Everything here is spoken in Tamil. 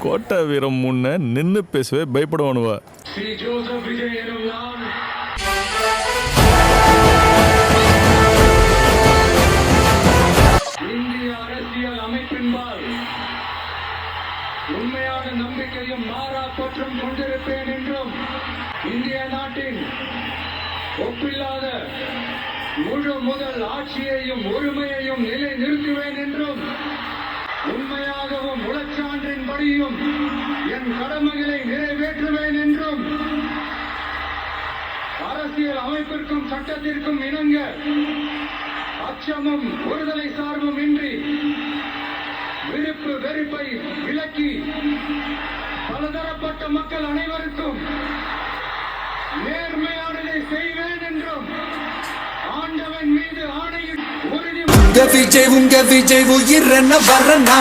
கோட்டை வீரம் முன்ன நின்று பேசவே பயப்படுவானுவ. இந்திய அரசியல் அமைப்பின்பால் உண்மையான நம்பிக்கையும் மாறா பற்றும் கொண்டிருப்பேன் என்றும் இந்திய நாட்டின் ஒப்பில்லாத முழு முதல் ஆட்சியையும் ஒருமையையும் நிலை நிறுத்துவேன் என்றும் உண்மையாகவும் உளச்சான்றின்படியும் என் கடமைகளை நிறைவேற்றுவேன் என்றும் அரசியல் அமைப்பிற்கும் சட்டத்திற்கும் இணங்க அச்சமும் ஒருதலை சார்பும் இன்றி விருப்பு வெறுப்பை விலக்கி பலதரப்பட்ட மக்கள் அனைவருக்கும் நேர்மையானதை செய்வேன் என்றும் ஆண்டவன் மீது ஆணையிட்டு உறுதி உங்க விஜய் உயிர் என்ன வரனா